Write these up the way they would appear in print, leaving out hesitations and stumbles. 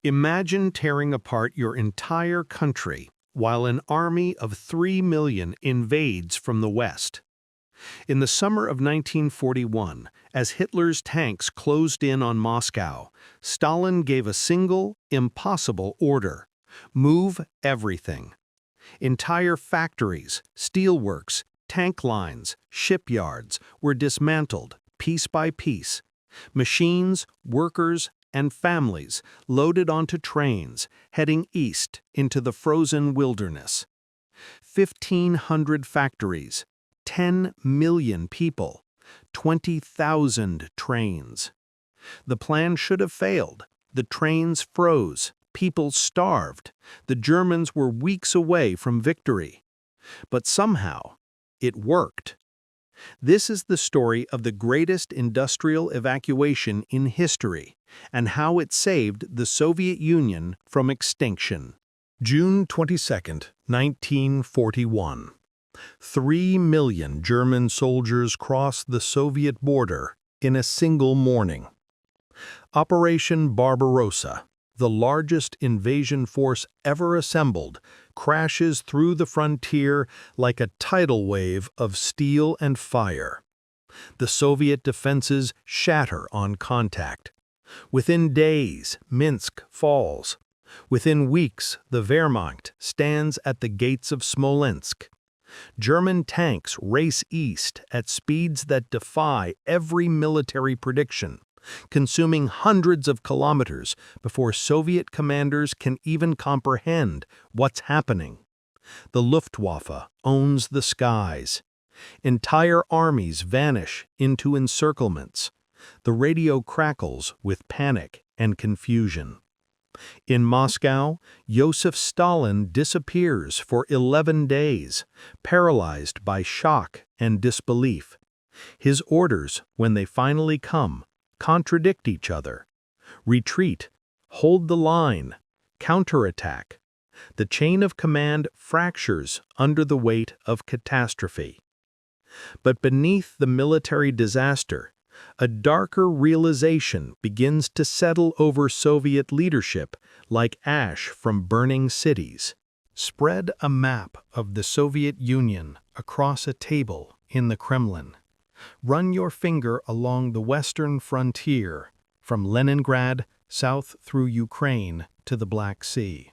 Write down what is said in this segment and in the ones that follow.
Imagine tearing apart your entire country while an army of 3 million invades from the west. In the summer of 1941, as Hitler's tanks closed in on Moscow, Stalin gave a single, impossible order: move everything. Entire factories, steelworks, tank lines, shipyards were dismantled piece by piece. Machines, workers, and families loaded onto trains, heading east into the frozen wilderness. 1,500 factories, 10 million people, 20,000 trains. The plan should have failed. The trains froze, people starved. The Germans were weeks away from victory. But somehow, it worked. This is the story of the greatest industrial evacuation in history and how it saved the Soviet Union from extinction. June 22, 1941. 3 million German soldiers crossed the Soviet border in a single morning. Operation Barbarossa, the largest invasion force ever assembled, crashes through the frontier like a tidal wave of steel and fire. The Soviet defenses shatter on contact. Within days, Minsk falls. Within weeks, the Wehrmacht stands at the gates of Smolensk. German tanks race east at speeds that defy every military prediction, consuming hundreds of kilometers before Soviet commanders can even comprehend what's happening. The Luftwaffe owns the skies. Entire armies vanish into encirclements. The radio crackles with panic and confusion. In Moscow, Joseph Stalin disappears for 11 days, paralyzed by shock and disbelief. His orders, when they finally come, contradict each other. Retreat, hold the line, counterattack. The chain of command fractures under the weight of catastrophe. But beneath the military disaster, a darker realization begins to settle over Soviet leadership like ash from burning cities. Spread a map of the Soviet Union across a table in the Kremlin. Run your finger along the western frontier, from Leningrad south through Ukraine to the Black Sea.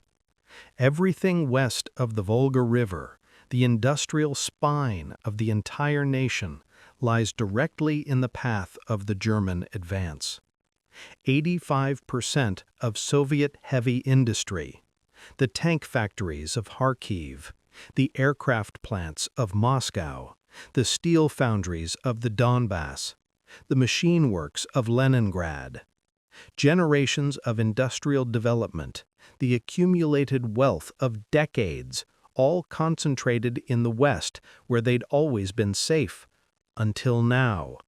Everything west of the Volga River, the industrial spine of the entire nation, lies directly in the path of the German advance. 85% of Soviet heavy industry, the tank factories of Kharkiv, the aircraft plants of Moscow, the steel foundries of the Donbass, the machine works of Leningrad. Generations of industrial development, the accumulated wealth of decades, all concentrated in the West where they'd always been safe, until now.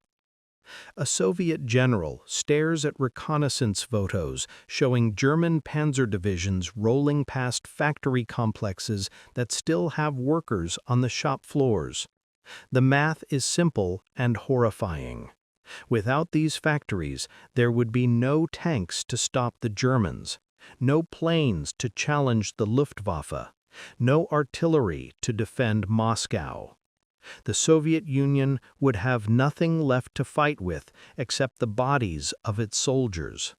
A Soviet general stares at reconnaissance photos showing German panzer divisions rolling past factory complexes that still have workers on the shop floors. The math is simple and horrifying. Without these factories, there would be no tanks to stop the Germans, no planes to challenge the Luftwaffe, no artillery to defend Moscow. The Soviet Union would have nothing left to fight with except the bodies of its soldiers.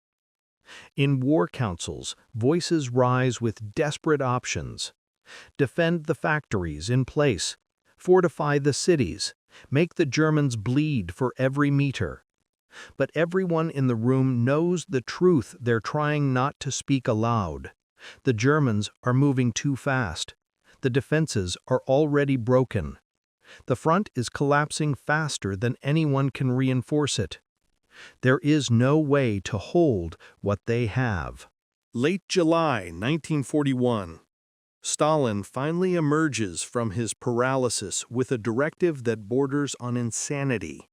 In war councils, voices rise with desperate options. Defend the factories in place, fortify the cities, make the Germans bleed for every meter. But everyone in the room knows the truth they're trying not to speak aloud. The Germans are moving too fast. The defenses are already broken. The front is collapsing faster than anyone can reinforce it. There is no way to hold what they have. Late July 1941. Stalin finally emerges from his paralysis with a directive that borders on insanity.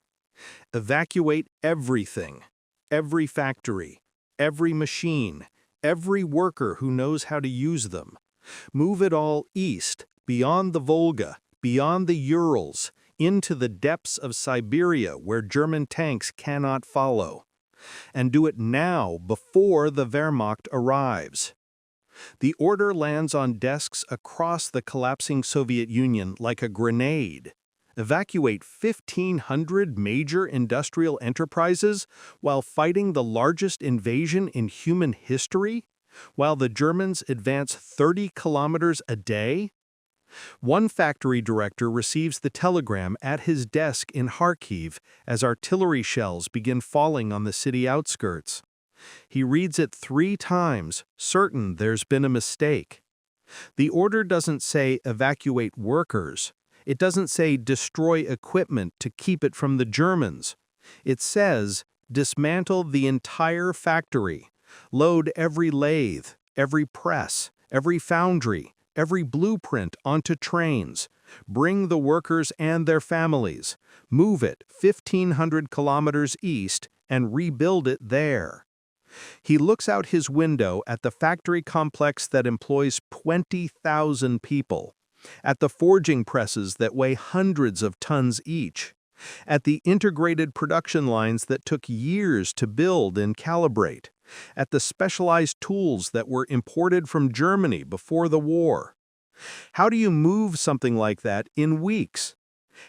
Evacuate everything, every factory, every machine, every worker who knows how to use them. Move it all east, beyond the Volga, beyond the Urals, into the depths of Siberia where German tanks cannot follow. And do it now, before the Wehrmacht arrives. The order lands on desks across the collapsing Soviet Union like a grenade. Evacuate 1,500 major industrial enterprises while fighting the largest invasion in human history? While the Germans advance 30 kilometers a day? One factory director receives the telegram at his desk in Kharkiv as artillery shells begin falling on the city outskirts. He reads it 3 times, certain there's been a mistake. The order doesn't say evacuate workers. It doesn't say destroy equipment to keep it from the Germans. It says dismantle the entire factory, load every lathe, every press, every foundry, every blueprint onto trains, bring the workers and their families, move it 1,500 kilometers east, and rebuild it there. He looks out his window at the factory complex that employs 20,000 people, at the forging presses that weigh hundreds of tons each, at the integrated production lines that took years to build and calibrate, at the specialized tools that were imported from Germany before the war. How do you move something like that in weeks?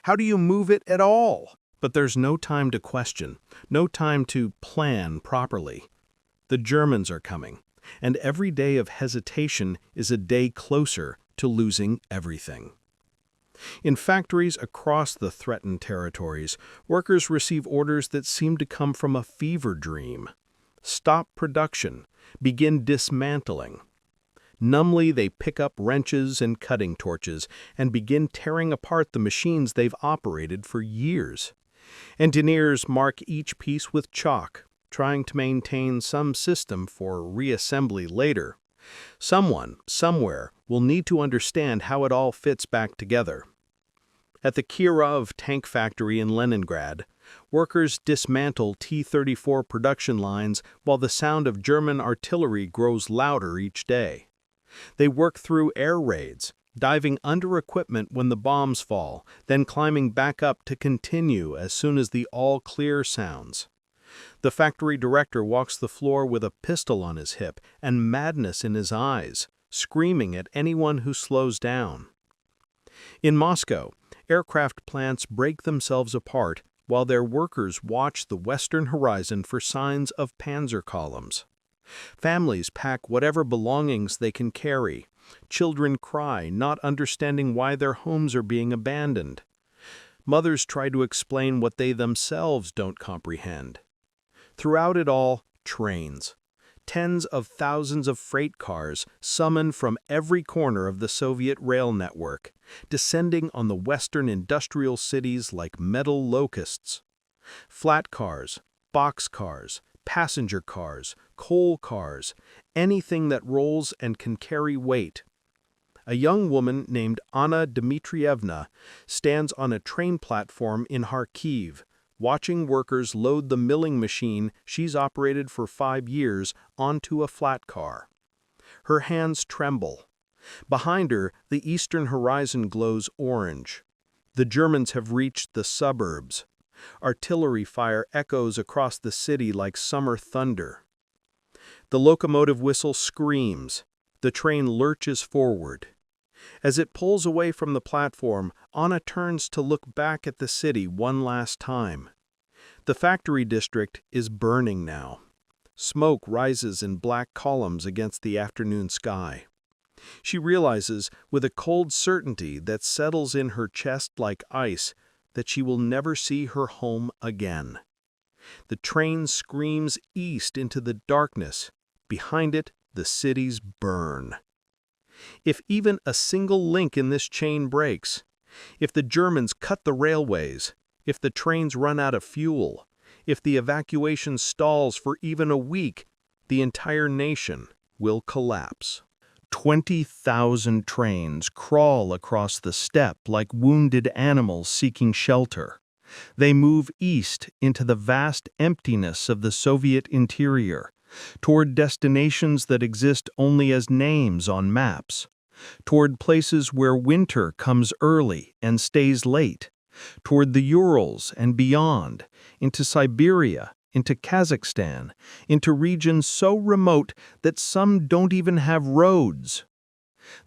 How do you move it at all? But there's no time to question, no time to plan properly. The Germans are coming, and every day of hesitation is a day closer to losing everything. In factories across the threatened territories, workers receive orders that seem to come from a fever dream. Stop production, begin dismantling. Numbly, they pick up wrenches and cutting torches and begin tearing apart the machines they've operated for years. Engineers mark each piece with chalk, trying to maintain some system for reassembly later. Someone, somewhere, will need to understand how it all fits back together. At the Kirov tank factory in Leningrad, workers dismantle T-34 production lines while the sound of German artillery grows louder each day. They work through air raids, diving under equipment when the bombs fall, then climbing back up to continue as soon as the all-clear sounds. The factory director walks the floor with a pistol on his hip and madness in his eyes, screaming at anyone who slows down. In Moscow, aircraft plants break themselves apart while their workers watch the western horizon for signs of panzer columns. Families pack whatever belongings they can carry. Children cry, not understanding why their homes are being abandoned. Mothers try to explain what they themselves don't comprehend. Throughout it all, trains. Tens of thousands of freight cars summoned from every corner of the Soviet rail network, descending on the western industrial cities like metal locusts. Flat cars, box cars, passenger cars, coal cars, anything that rolls and can carry weight. A young woman named Anna Dmitrievna stands on a train platform in Kharkiv, watching workers load the milling machine she's operated for 5 years onto a flat car. Her hands tremble. Behind her, the eastern horizon glows orange. The Germans have reached the suburbs. Artillery fire echoes across the city like summer thunder. The locomotive whistle screams. The train lurches forward. As it pulls away from the platform, Anna turns to look back at the city one last time. The factory district is burning now. Smoke rises in black columns against the afternoon sky. She realizes, with a cold certainty that settles in her chest like ice, that she will never see her home again. The train screams east into the darkness. Behind it, the cities burn. If even a single link in this chain breaks, if the Germans cut the railways, if the trains run out of fuel, if the evacuation stalls for even a week, the entire nation will collapse. 20,000 trains crawl across the steppe like wounded animals seeking shelter. They move east into the vast emptiness of the Soviet interior, toward destinations that exist only as names on maps, toward places where winter comes early and stays late, toward the Urals and beyond, into Siberia into Kazakhstan, into regions so remote that some don't even have roads.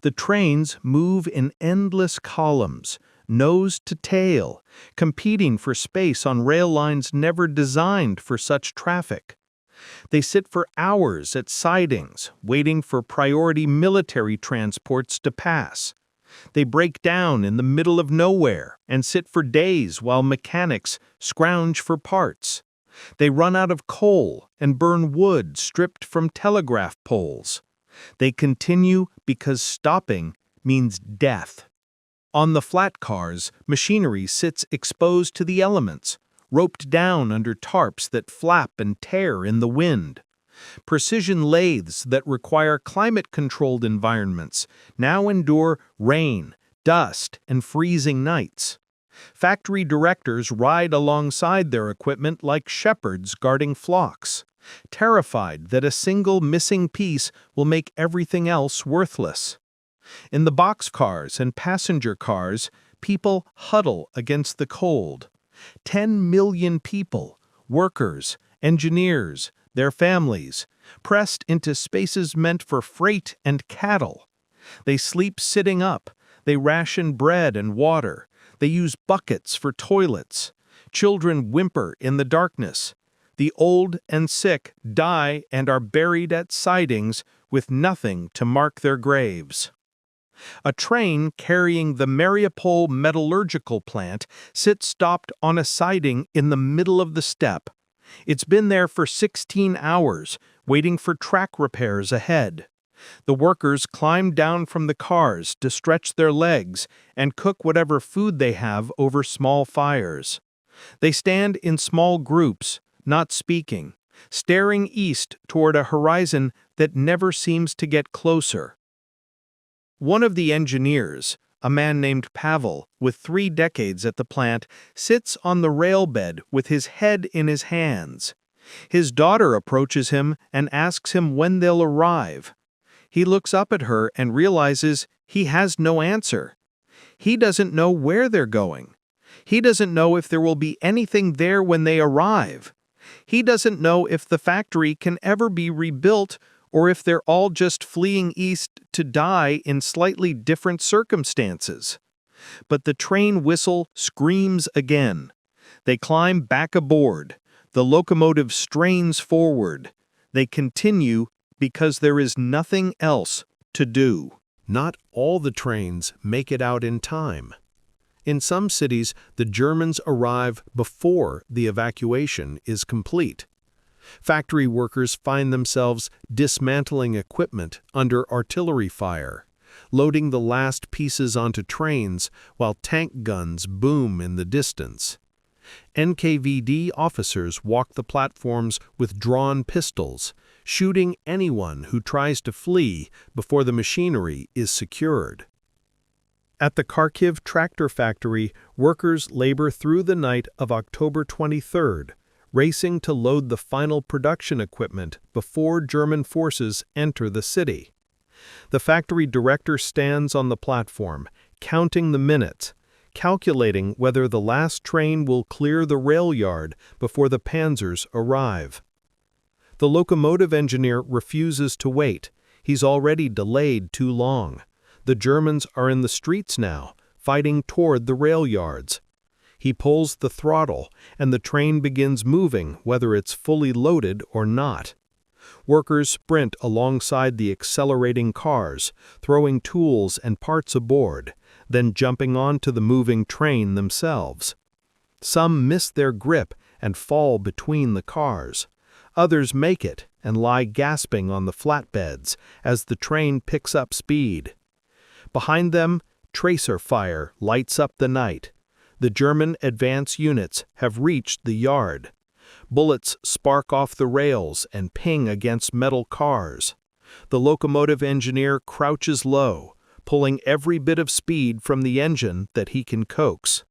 The trains move in endless columns, nose to tail, competing for space on rail lines never designed for such traffic. They sit for hours at sidings, waiting for priority military transports to pass. They break down in the middle of nowhere and sit for days while mechanics scrounge for parts. They run out of coal and burn wood stripped from telegraph poles. They continue because stopping means death. On the flat cars, machinery sits exposed to the elements, roped down under tarps that flap and tear in the wind. Precision lathes that require climate-controlled environments now endure rain, dust, and freezing nights. Factory directors ride alongside their equipment like shepherds guarding flocks, terrified that a single missing piece will make everything else worthless. In the boxcars and passenger cars, people huddle against the cold. 10 million people, workers, engineers, their families, pressed into spaces meant for freight and cattle. They sleep sitting up, they ration bread and water, they use buckets for toilets. Children whimper in the darkness. The old and sick die and are buried at sidings with nothing to mark their graves. A train carrying the Mariupol metallurgical plant sits stopped on a siding in the middle of the steppe. It's been there for 16 hours, waiting for track repairs ahead. The workers climb down from the cars to stretch their legs and cook whatever food they have over small fires. They stand in small groups, not speaking, staring east toward a horizon that never seems to get closer. One of the engineers, a man named Pavel, with 3 decades at the plant, sits on the rail bed with his head in his hands. His daughter approaches him and asks him when they'll arrive. He looks up at her and realizes he has no answer. He doesn't know where they're going. He doesn't know if there will be anything there when they arrive. He doesn't know if the factory can ever be rebuilt or if they're all just fleeing east to die in slightly different circumstances. But the train whistle screams again. They climb back aboard. The locomotive strains forward. They continue because there is nothing else to do. Not all the trains make it out in time. In some cities, the Germans arrive before the evacuation is complete. Factory workers find themselves dismantling equipment under artillery fire, loading the last pieces onto trains while tank guns boom in the distance. NKVD officers walk the platforms with drawn pistols, shooting anyone who tries to flee before the machinery is secured. At the Kharkiv tractor factory, workers labor through the night of October 23rd, racing to load the final production equipment before German forces enter the city. The factory director stands on the platform, counting the minutes, calculating whether the last train will clear the rail yard before the panzers arrive. The locomotive engineer refuses to wait. He's already delayed too long. The Germans are in the streets now, fighting toward the rail yards. He pulls the throttle, and the train begins moving whether it's fully loaded or not. Workers sprint alongside the accelerating cars, throwing tools and parts aboard, then jumping onto the moving train themselves. Some miss their grip and fall between the cars. Others make it and lie gasping on the flatbeds as the train picks up speed. Behind them, tracer fire lights up the night. The German advance units have reached the yard. Bullets spark off the rails and ping against metal cars. The locomotive engineer crouches low, pulling every bit of speed from the engine that he can coax.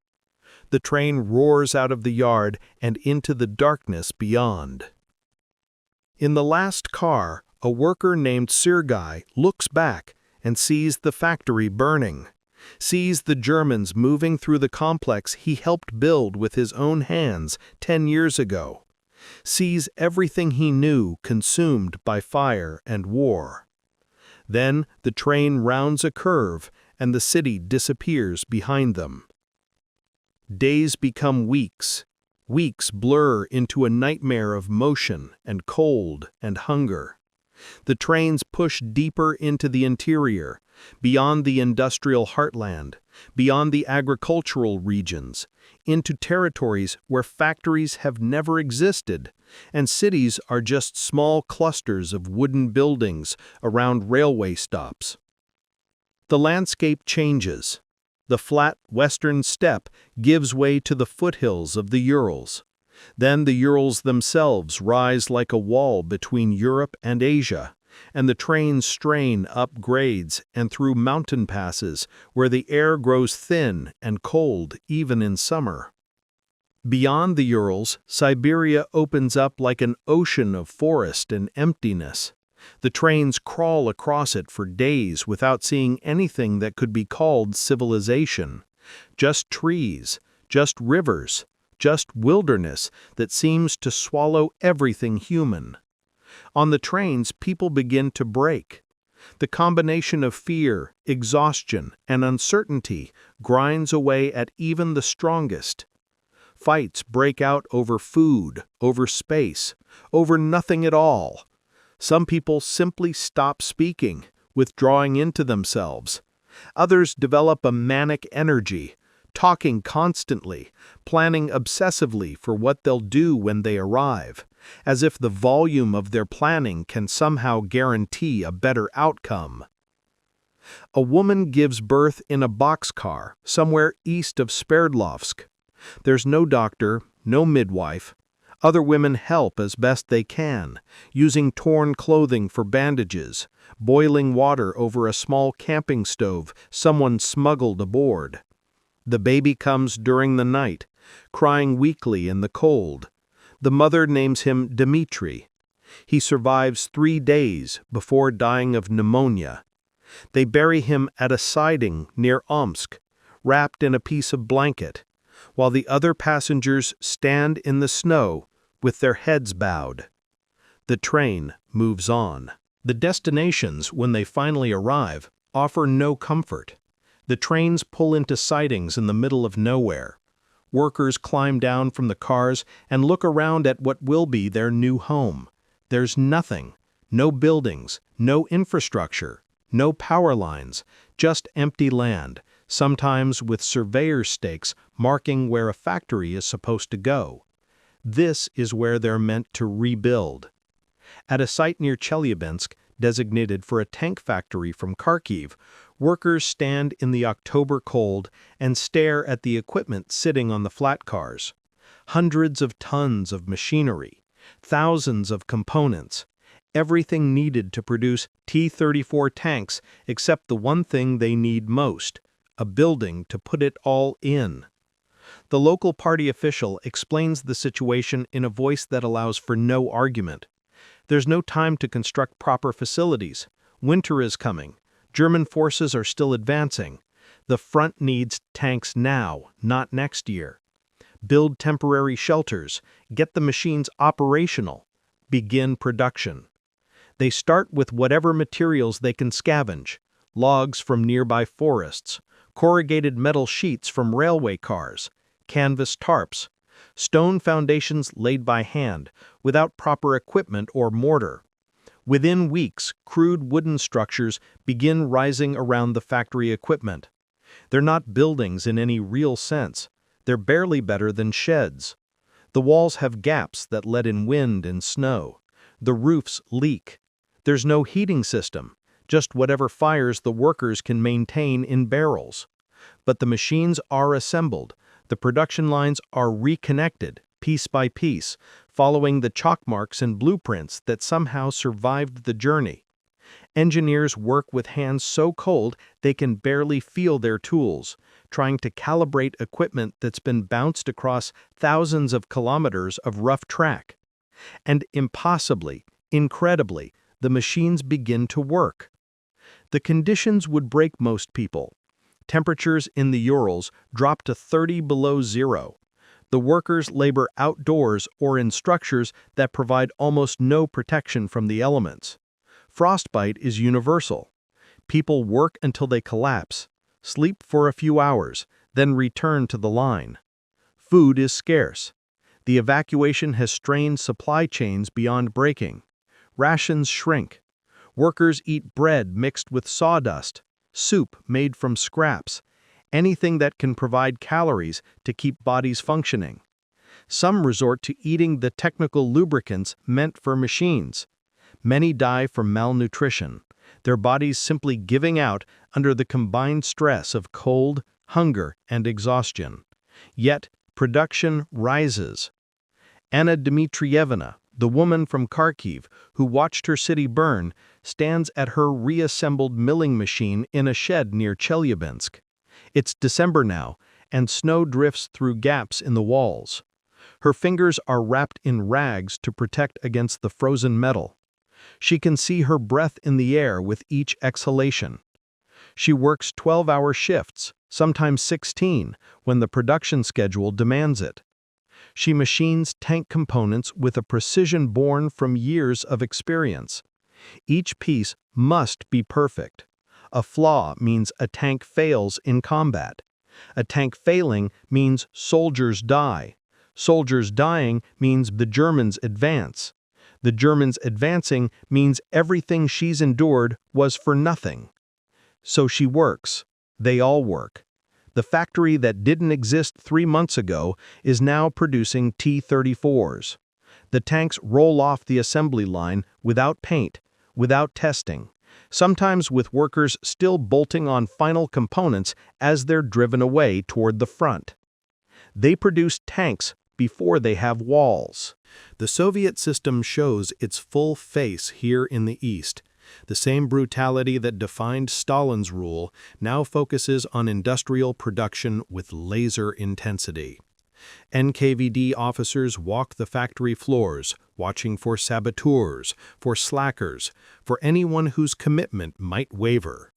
The train roars out of the yard and into the darkness beyond. In the last car, a worker named Sergei looks back and sees the factory burning, sees the Germans moving through the complex he helped build with his own hands 10 years ago. sees everything he knew consumed by fire and war. Then the train rounds a curve and the city disappears behind them. Days become weeks. Weeks blur into a nightmare of motion and cold and hunger. The trains push deeper into the interior, beyond the industrial heartland, beyond the agricultural regions, into territories where factories have never existed, and cities are just small clusters of wooden buildings around railway stops. The landscape changes. The flat western steppe gives way to the foothills of the Urals. Then the Urals themselves rise like a wall between Europe and Asia, and the trains strain up grades and through mountain passes where the air grows thin and cold even in summer. Beyond the Urals, Siberia opens up like an ocean of forest and emptiness. The trains crawl across it for days without seeing anything that could be called civilization. Just trees, just rivers, just wilderness that seems to swallow everything human. On the trains, people begin to break. The combination of fear, exhaustion, and uncertainty grinds away at even the strongest. Fights break out over food, over space, over nothing at all. Some people simply stop speaking, withdrawing into themselves. Others develop a manic energy, talking constantly, planning obsessively for what they'll do when they arrive, as if the volume of their planning can somehow guarantee a better outcome. A woman gives birth in a boxcar somewhere east of Sverdlovsk. There's no doctor, no midwife. Other women help as best they can, using torn clothing for bandages, boiling water over a small camping stove someone smuggled aboard. The baby comes during the night, crying weakly in the cold. The mother names him Dmitri. He survives 3 days before dying of pneumonia. They bury him at a siding near Omsk, wrapped in a piece of blanket, while the other passengers stand in the snow with their heads bowed. The train moves on. The destinations, when they finally arrive, offer no comfort. The trains pull into sidings in the middle of nowhere. Workers climb down from the cars and look around at what will be their new home. There's nothing, no buildings, no infrastructure, no power lines, just empty land, sometimes with surveyor stakes marking where a factory is supposed to go. This is where they're meant to rebuild. At a site near Chelyabinsk, designated for a tank factory from Kharkiv, workers stand in the October cold and stare at the equipment sitting on the flat cars. Hundreds of tons of machinery, thousands of components, everything needed to produce T-34 tanks except the one thing they need most, a building to put it all in. The local party official explains the situation in a voice that allows for no argument. There's no time to construct proper facilities. Winter is coming. German forces are still advancing. The front needs tanks now, not next year. Build temporary shelters. Get the machines operational. Begin production. They start with whatever materials they can scavenge. Logs from nearby forests, corrugated metal sheets from railway cars, canvas tarps, stone foundations laid by hand, without proper equipment or mortar. Within weeks, crude wooden structures begin rising around the factory equipment. They're not buildings in any real sense. They're barely better than sheds. The walls have gaps that let in wind and snow. The roofs leak. There's no heating system, just whatever fires the workers can maintain in barrels. But the machines are assembled. The production lines are reconnected, piece by piece, following the chalk marks and blueprints that somehow survived the journey. Engineers work with hands so cold they can barely feel their tools, trying to calibrate equipment that's been bounced across thousands of kilometers of rough track. And impossibly, incredibly, the machines begin to work. The conditions would break most people. Temperatures in the Urals drop to 30 below zero. The workers labor outdoors or in structures that provide almost no protection from the elements. Frostbite is universal. People work until they collapse, sleep for a few hours, then return to the line. Food is scarce. The evacuation has strained supply chains beyond breaking. Rations shrink. Workers eat bread mixed with sawdust, soup made from scraps, anything that can provide calories to keep bodies functioning. Some resort to eating the technical lubricants meant for machines. Many die from malnutrition, their bodies simply giving out under the combined stress of cold, hunger, and exhaustion. Yet, production rises. Anna Dmitrievna, the woman from Kharkiv who watched her city burn, stands at her reassembled milling machine in a shed near Chelyabinsk. It's December now, and snow drifts through gaps in the walls. Her fingers are wrapped in rags to protect against the frozen metal. She can see her breath in the air with each exhalation. She works 12-hour shifts, sometimes 16, when the production schedule demands it. She machines tank components with a precision born from years of experience. Each piece must be perfect. A flaw means a tank fails in combat. A tank failing means soldiers die. Soldiers dying means the Germans advance. The Germans advancing means everything she's endured was for nothing. So she works. They all work. The factory that didn't exist 3 months ago is now producing T-34s. The tanks roll off the assembly line without paint, without testing, sometimes with workers still bolting on final components as they're driven away toward the front. They produce tanks before they have walls. The Soviet system shows its full face here in the East. The same brutality that defined Stalin's rule now focuses on industrial production with laser intensity. NKVD officers walk the factory floors, watching for saboteurs, for slackers, for anyone whose commitment might waver.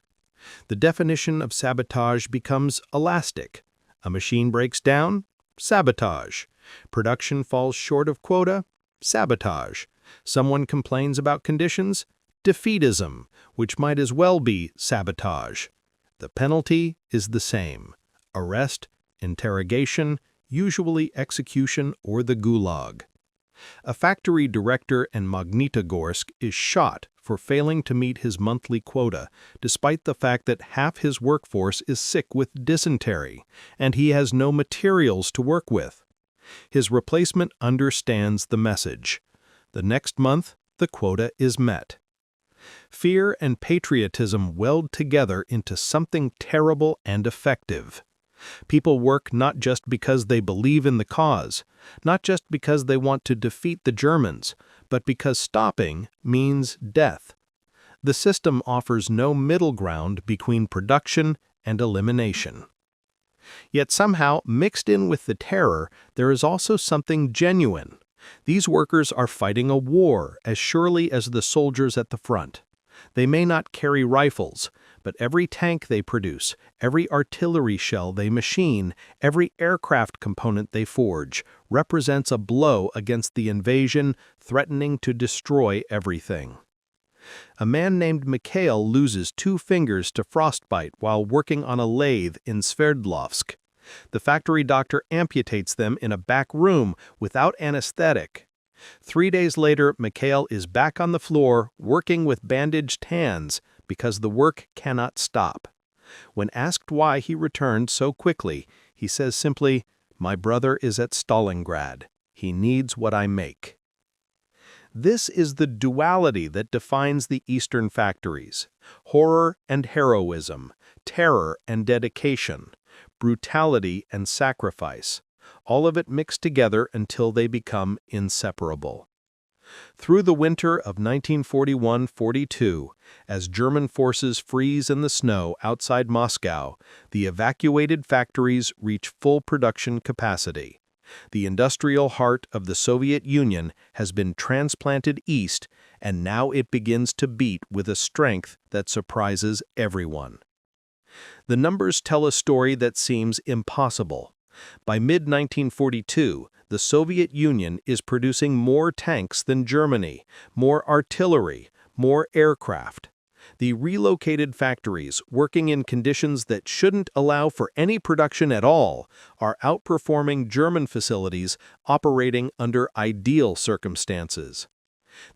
The definition of sabotage becomes elastic. A machine breaks down? Sabotage. Production falls short of quota? Sabotage. Someone complains about conditions? Defeatism, which might as well be sabotage. The penalty is the same: arrest, interrogation, usually execution or the gulag. A factory director in Magnitogorsk is shot for failing to meet his monthly quota, despite the fact that half his workforce is sick with dysentery, and he has no materials to work with. His replacement understands the message. The next month, the quota is met. Fear and patriotism weld together into something terrible and effective. People work not just because they believe in the cause, not just because they want to defeat the Germans, but because stopping means death. The system offers no middle ground between production and elimination. Yet somehow, mixed in with the terror, there is also something genuine. These workers are fighting a war as surely as the soldiers at the front. They may not carry rifles, but every tank they produce, every artillery shell they machine, every aircraft component they forge, represents a blow against the invasion threatening to destroy everything. A man named Mikhail loses 2 fingers to frostbite while working on a lathe in Sverdlovsk. The factory doctor amputates them in a back room without anesthetic. 3 days later, Mikhail is back on the floor working with bandaged hands because the work cannot stop. When asked why he returned so quickly, he says simply, "My brother is at Stalingrad. He needs what I make." This is the duality that defines the Eastern factories: horror and heroism, terror and dedication, brutality and sacrifice, all of it mixed together until they become inseparable. Through the winter of 1941-42, as German forces freeze in the snow outside Moscow, the evacuated factories reach full production capacity. The industrial heart of the Soviet Union has been transplanted east, and now it begins to beat with a strength that surprises everyone. The numbers tell a story that seems impossible. By mid-1942, the Soviet Union is producing more tanks than Germany, more artillery, more aircraft. The relocated factories, working in conditions that shouldn't allow for any production at all, are outperforming German facilities operating under ideal circumstances.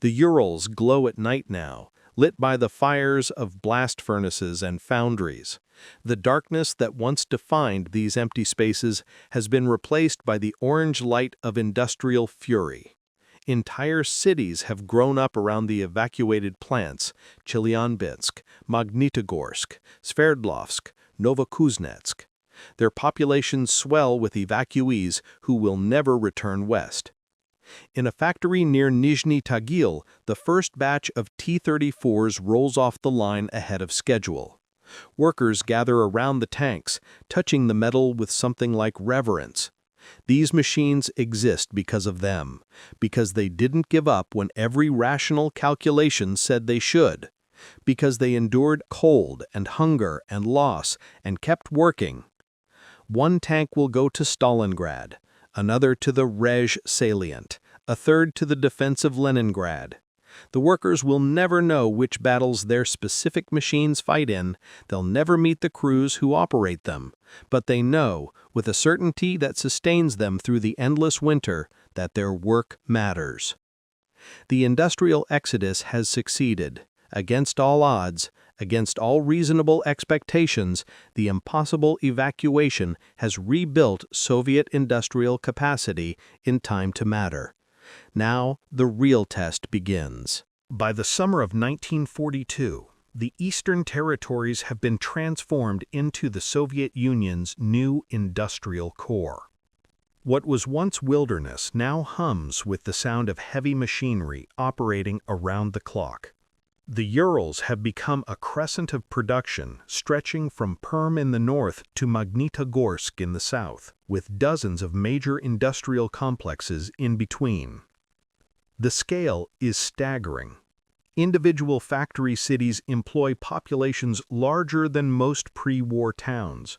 The Urals glow at night now, lit by the fires of blast furnaces and foundries. The darkness that once defined these empty spaces has been replaced by the orange light of industrial fury. Entire cities have grown up around the evacuated plants: Chelyabinsk, Magnitogorsk, Sverdlovsk, Novokuznetsk. Their populations swell with evacuees who will never return west. In a factory near Nizhny Tagil, the first batch of T-34s rolls off the line ahead of schedule. Workers gather around the tanks, touching the metal with something like reverence. These machines exist because of them, because they didn't give up when every rational calculation said they should, because they endured cold and hunger and loss and kept working. One tank will go to Stalingrad, another to the Rej salient, a third to the defense of Leningrad. The workers will never know which battles their specific machines fight in, they'll never meet the crews who operate them, but they know, with a certainty that sustains them through the endless winter, that their work matters. The industrial exodus has succeeded. Against all odds, against all reasonable expectations, the impossible evacuation has rebuilt Soviet industrial capacity in time to matter. Now, the real test begins. By the summer of 1942, the Eastern territories have been transformed into the Soviet Union's new industrial core. What was once wilderness now hums with the sound of heavy machinery operating around the clock. The Urals have become a crescent of production stretching from Perm in the north to Magnitogorsk in the south, with dozens of major industrial complexes in between. The scale is staggering. Individual factory cities employ populations larger than most pre-war towns.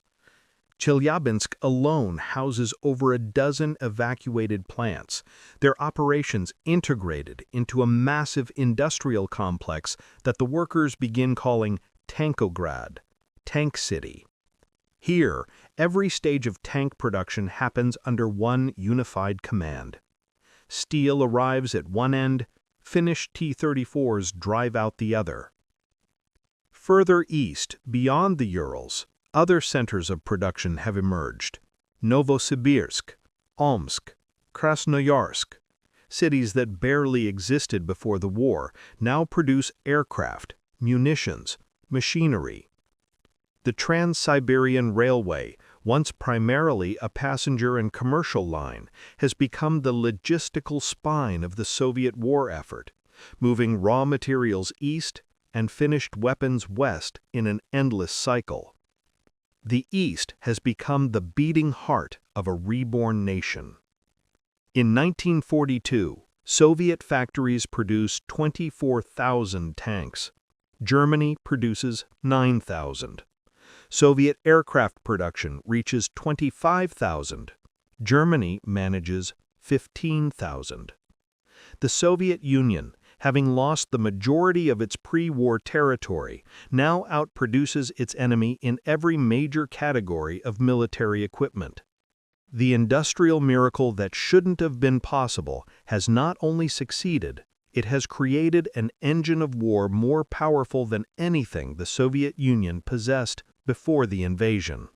Chelyabinsk alone houses over a dozen evacuated plants, their operations integrated into a massive industrial complex that the workers begin calling Tankograd, Tank City. Here, every stage of tank production happens under one unified command. Steel arrives at one end, finished T-34s drive out the other. Further east, beyond the Urals, other centers of production have emerged: Novosibirsk, Omsk, Krasnoyarsk. Cities that barely existed before the war now produce aircraft, munitions, machinery. The Trans-Siberian Railway, once primarily a passenger and commercial line, has become the logistical spine of the Soviet war effort, moving raw materials east and finished weapons west in an endless cycle. The East has become the beating heart of a reborn nation. In 1942, Soviet factories produced 24,000 tanks. Germany produces 9,000. Soviet aircraft production reaches 25,000. Germany manages 15,000. The Soviet Union, having lost the majority of its pre-war territory, now outproduces its enemy in every major category of military equipment. The industrial miracle that shouldn't have been possible has not only succeeded, it has created an engine of war more powerful than anything the Soviet Union possessed before the invasion.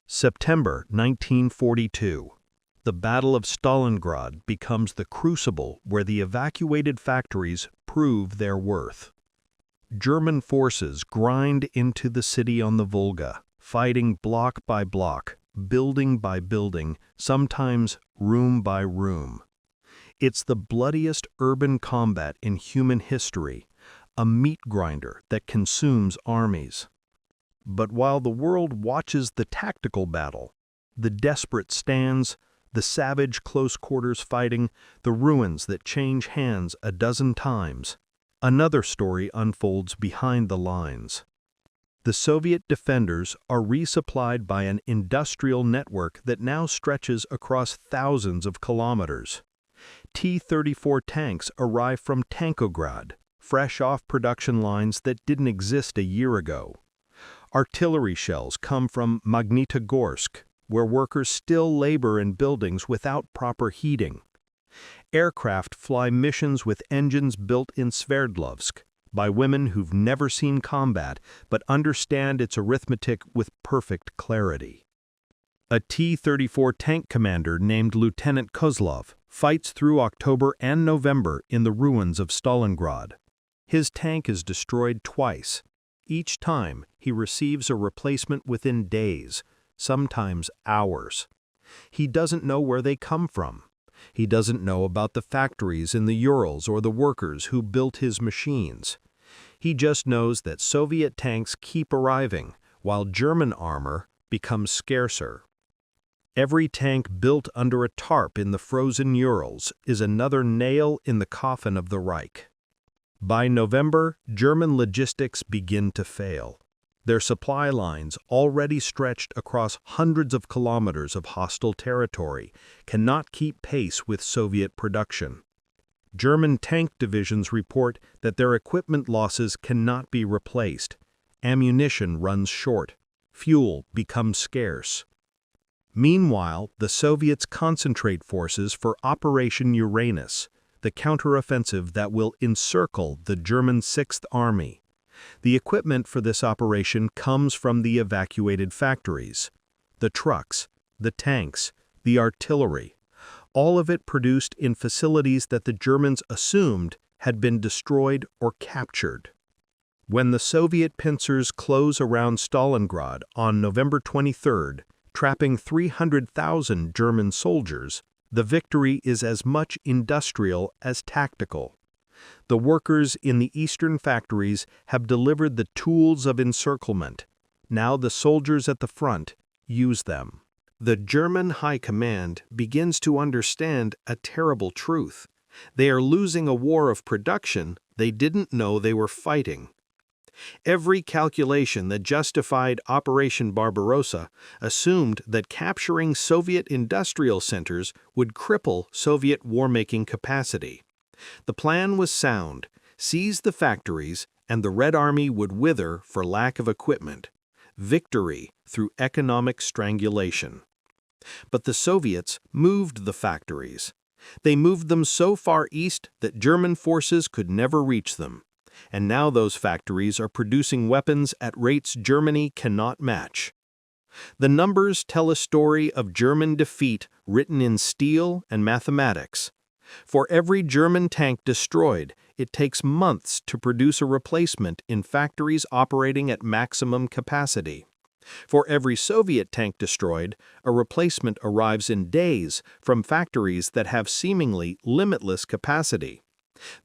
September 1942. The Battle of Stalingrad becomes the crucible where the evacuated factories prove their worth. German forces grind into the city on the Volga, fighting block by block, building by building, sometimes room by room. It's the bloodiest urban combat in human history, a meat grinder that consumes armies. But while the world watches the tactical battle, the desperate stands, the savage close-quarters fighting, the ruins that change hands a dozen times, another story unfolds behind the lines. The Soviet defenders are resupplied by an industrial network that now stretches across thousands of kilometers. T-34 tanks arrive from Tankograd, fresh off production lines that didn't exist a year ago. Artillery shells come from Magnitogorsk, where workers still labor in buildings without proper heating. Aircraft fly missions with engines built in Sverdlovsk by women who've never seen combat but understand its arithmetic with perfect clarity. A T-34 tank commander named Lieutenant Kozlov fights through October and November in the ruins of Stalingrad. His tank is destroyed twice. Each time, he receives a replacement within days, sometimes hours. He doesn't know where they come from. He doesn't know about the factories in the Urals or the workers who built his machines. He just knows that Soviet tanks keep arriving, while German armor becomes scarcer. Every tank built under a tarp in the frozen Urals is another nail in the coffin of the Reich. By November, German logistics begin to fail. Their supply lines, already stretched across hundreds of kilometers of hostile territory, cannot keep pace with Soviet production. German tank divisions report that their equipment losses cannot be replaced. Ammunition runs short. Fuel becomes scarce. Meanwhile, the Soviets concentrate forces for Operation Uranus, the counteroffensive that will encircle the German Sixth Army. The equipment for this operation comes from the evacuated factories. The trucks, the tanks, the artillery, all of it produced in facilities that the Germans assumed had been destroyed or captured. When the Soviet pincers close around Stalingrad on November 23rd, trapping 300,000 German soldiers, the victory is as much industrial as tactical. The workers in the eastern factories have delivered the tools of encirclement. Now the soldiers at the front use them. The German High Command begins to understand a terrible truth. They are losing a war of production they didn't know they were fighting. Every calculation that justified Operation Barbarossa assumed that capturing Soviet industrial centers would cripple Soviet war-making capacity. The plan was sound: seize the factories, and the Red Army would wither for lack of equipment. Victory through economic strangulation. But the Soviets moved the factories. They moved them so far east that German forces could never reach them. And now those factories are producing weapons at rates Germany cannot match. The numbers tell a story of German defeat written in steel and mathematics. For every German tank destroyed, it takes months to produce a replacement in factories operating at maximum capacity. For every Soviet tank destroyed, a replacement arrives in days from factories that have seemingly limitless capacity.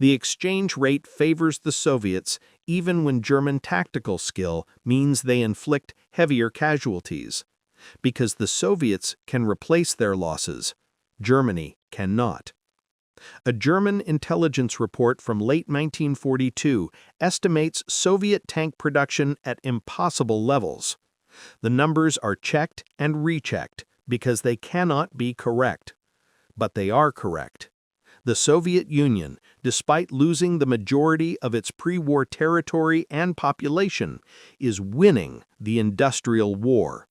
The exchange rate favors the Soviets even when German tactical skill means they inflict heavier casualties. Because the Soviets can replace their losses, Germany cannot. A German intelligence report from late 1942 estimates Soviet tank production at impossible levels. The numbers are checked and rechecked because they cannot be correct. But they are correct. The Soviet Union, despite losing the majority of its pre-war territory and population, is winning the industrial war.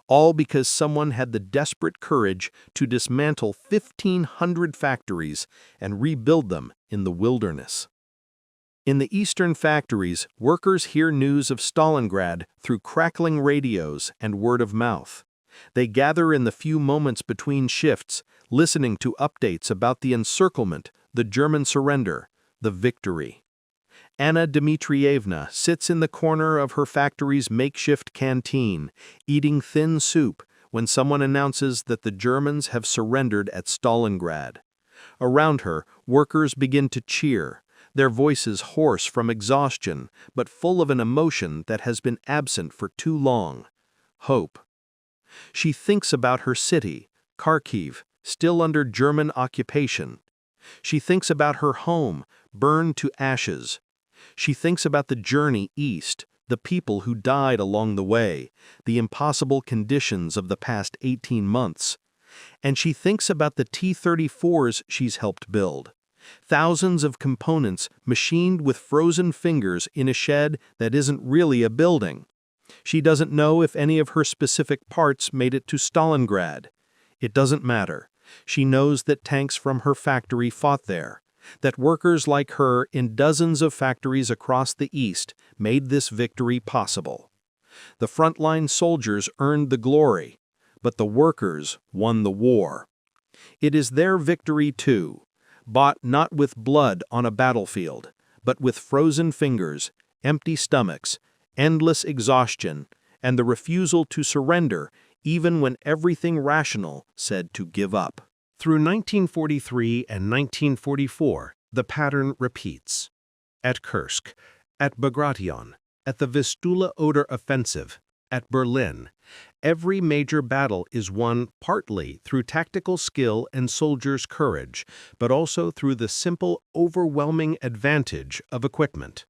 All because someone had the desperate courage to dismantle 1,500 factories and rebuild them in the wilderness. In the eastern factories, workers hear news of Stalingrad through crackling radios and word of mouth. They gather in the few moments between shifts, listening to updates about the encirclement, the German surrender, the victory. Anna Dmitrievna sits in the corner of her factory's makeshift canteen, eating thin soup, when someone announces that the Germans have surrendered at Stalingrad. Around her, workers begin to cheer, their voices hoarse from exhaustion, but full of an emotion that has been absent for too long: hope. She thinks about her city, Kharkiv, still under German occupation. She thinks about her home, burned to ashes. She thinks about the journey east, the people who died along the way, the impossible conditions of the past 18 months. And she thinks about the T-34s she's helped build. Thousands of components machined with frozen fingers in a shed that isn't really a building. She doesn't know if any of her specific parts made it to Stalingrad. It doesn't matter. She knows that tanks from her factory fought there, that workers like her in dozens of factories across the East made this victory possible. The frontline soldiers earned the glory, but the workers won the war. It is their victory too, bought not with blood on a battlefield, but with frozen fingers, empty stomachs, endless exhaustion, and the refusal to surrender even when everything rational said to give up. Through 1943 and 1944, the pattern repeats. At Kursk, at Bagration, at the Vistula-Oder offensive, at Berlin, every major battle is won partly through tactical skill and soldiers' courage, but also through the simple, overwhelming advantage of equipment.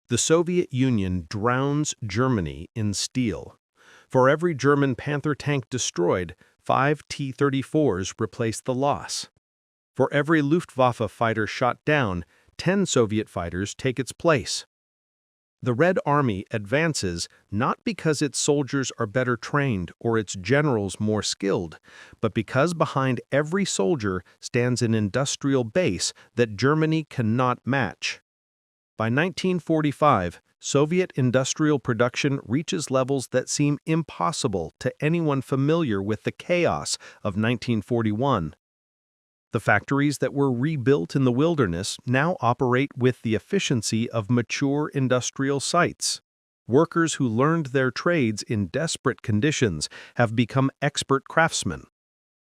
The Soviet Union drowns Germany in steel. For every German Panther tank destroyed, 5 T-34s replace the loss. For every Luftwaffe fighter shot down, 10 Soviet fighters take its place. The Red Army advances not because its soldiers are better trained or its generals more skilled, but because behind every soldier stands an industrial base that Germany cannot match. By 1945, Soviet industrial production reaches levels that seem impossible to anyone familiar with the chaos of 1941. The factories that were rebuilt in the wilderness now operate with the efficiency of mature industrial sites. Workers who learned their trades in desperate conditions have become expert craftsmen.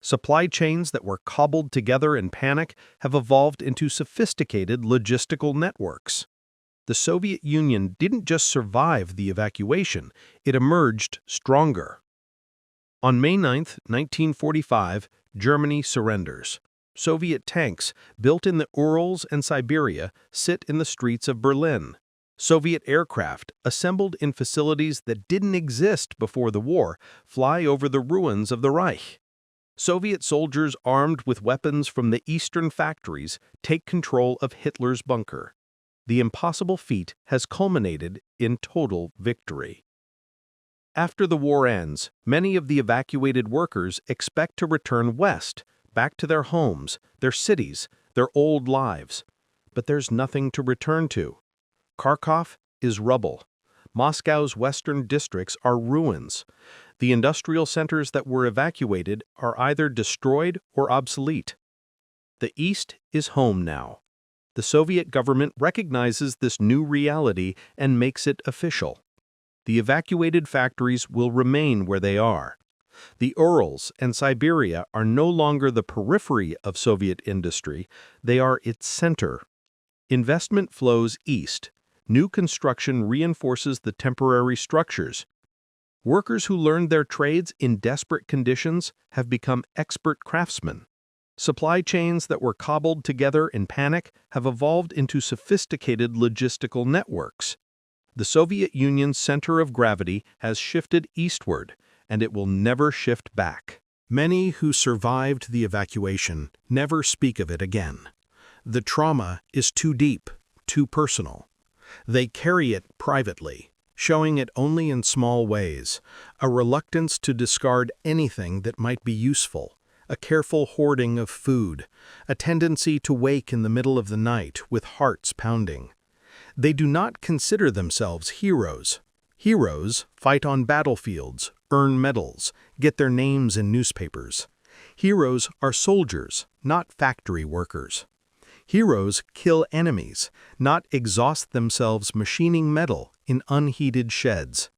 Supply chains that were cobbled together in panic have evolved into sophisticated logistical networks. The Soviet Union didn't just survive the evacuation, it emerged stronger. On May 9, 1945, Germany surrenders. Soviet tanks, built in the Urals and Siberia, sit in the streets of Berlin. Soviet aircraft, assembled in facilities that didn't exist before the war, fly over the ruins of the Reich. Soviet soldiers armed with weapons from the eastern factories take control of Hitler's bunker. The impossible feat has culminated in total victory. After the war ends, many of the evacuated workers expect to return west, back to their homes, their cities, their old lives. But there's nothing to return to. Kharkov is rubble. Moscow's western districts are ruins. The industrial centers that were evacuated are either destroyed or obsolete. The East is home now. The Soviet government recognizes this new reality and makes it official. The evacuated factories will remain where they are. The Urals and Siberia are no longer the periphery of Soviet industry, they are its center. Investment flows east. New construction reinforces the temporary structures. Workers who learned their trades in desperate conditions have become expert craftsmen. Supply chains that were cobbled together in panic have evolved into sophisticated logistical networks. The Soviet Union's center of gravity has shifted eastward, and it will never shift back. Many who survived the evacuation never speak of it again. The trauma is too deep, too personal. They carry it privately, showing it only in small ways, a reluctance to discard anything that might be useful, a careful hoarding of food, a tendency to wake in the middle of the night with hearts pounding. They do not consider themselves heroes. Heroes fight on battlefields, earn medals, get their names in newspapers. Heroes are soldiers, not factory workers. Heroes kill enemies, not exhaust themselves machining metal in unheated sheds.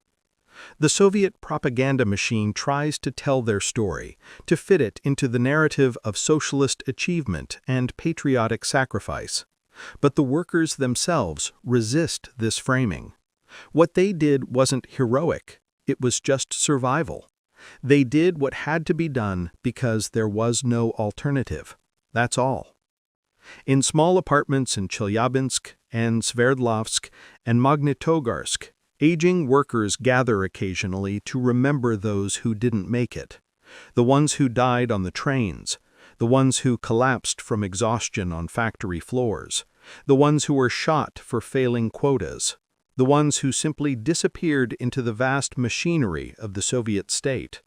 The Soviet propaganda machine tries to tell their story, to fit it into the narrative of socialist achievement and patriotic sacrifice. But the workers themselves resist this framing. What they did wasn't heroic, it was just survival. They did what had to be done because there was no alternative. That's all. In small apartments in Chelyabinsk and Sverdlovsk and Magnitogorsk, Aging workers gather occasionally to remember those who didn't make it. The ones who died on the trains, the ones who collapsed from exhaustion on factory floors, the ones who were shot for failing quotas, the ones who simply disappeared into the vast machinery of the Soviet state.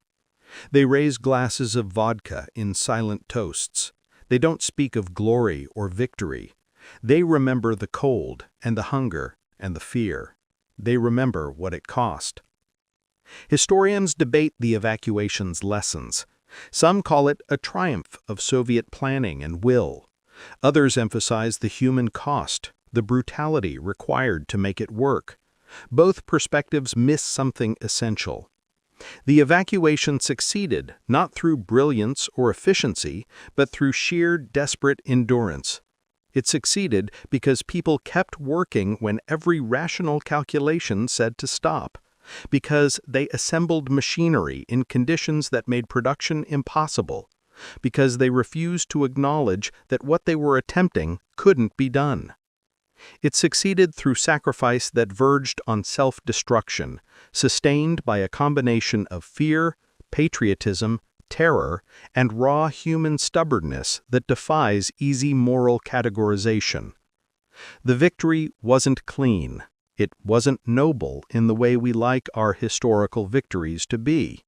They raise glasses of vodka in silent toasts. They don't speak of glory or victory. They remember the cold and the hunger and the fear. They remember what it cost. Historians debate the evacuation's lessons. Some call it a triumph of Soviet planning and will. Others emphasize the human cost, the brutality required to make it work. Both perspectives miss something essential. The evacuation succeeded not through brilliance or efficiency, but through sheer desperate endurance. It succeeded because people kept working when every rational calculation said to stop, because they assembled machinery in conditions that made production impossible, because they refused to acknowledge that what they were attempting couldn't be done. It succeeded through sacrifice that verged on self-destruction, sustained by a combination of fear, patriotism, terror, and raw human stubbornness that defies easy moral categorization. The victory wasn't clean. It wasn't noble in the way we like our historical victories to be.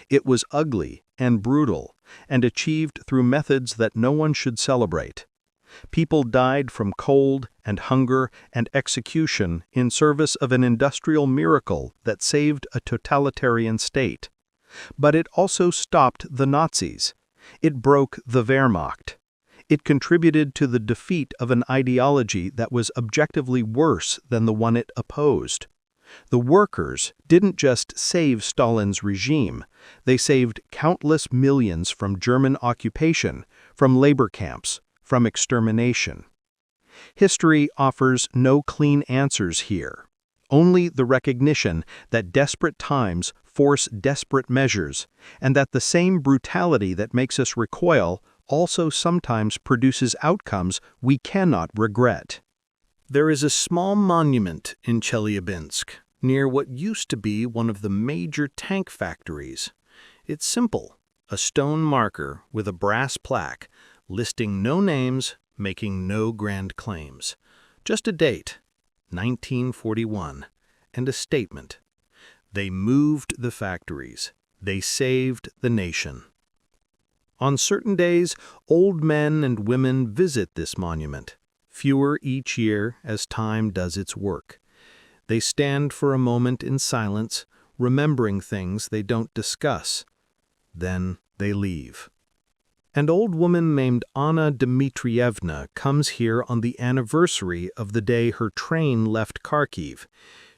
It was ugly and brutal, and achieved through methods that no one should celebrate. People died from cold and hunger and execution in service of an industrial miracle that saved a totalitarian state. But it also stopped the Nazis. It broke the Wehrmacht. It contributed to the defeat of an ideology that was objectively worse than the one it opposed. The workers didn't just save Stalin's regime, they saved countless millions from German occupation, from labor camps, from extermination. History offers no clean answers here, only the recognition that desperate times force desperate measures, and that the same brutality that makes us recoil also sometimes produces outcomes we cannot regret. There is a small monument in Chelyabinsk, near what used to be one of the major tank factories. It's simple, a stone marker with a brass plaque, listing no names, making no grand claims. Just a date, 1941, and a statement. They moved the factories. They saved the nation. On certain days, old men and women visit this monument, fewer each year as time does its work. They stand for a moment in silence, remembering things they don't discuss. Then they leave. An old woman named Anna Dmitrievna comes here on the anniversary of the day her train left Kharkiv.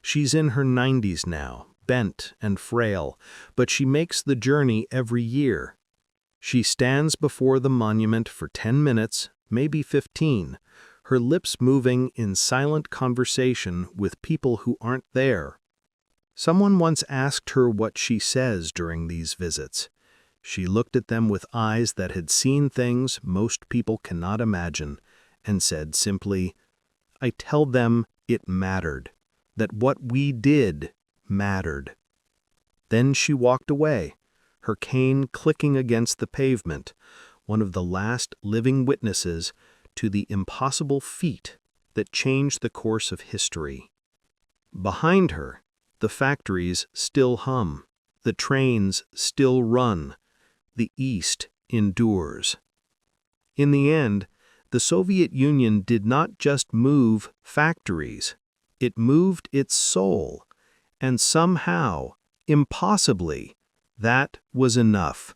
She's in her 90s now, bent and frail, but she makes the journey every year. She stands before the monument for 10 minutes, maybe 15, her lips moving in silent conversation with people who aren't there. Someone once asked her what she says during these visits. She looked at them with eyes that had seen things most people cannot imagine, and said simply, "I tell them it mattered, that what we did mattered." Then she walked away, her cane clicking against the pavement, one of the last living witnesses to the impossible feat that changed the course of history. Behind her, the factories still hum, the trains still run, the East endures. In the end, the Soviet Union did not just move factories, it moved its soul, and somehow, impossibly, that was enough.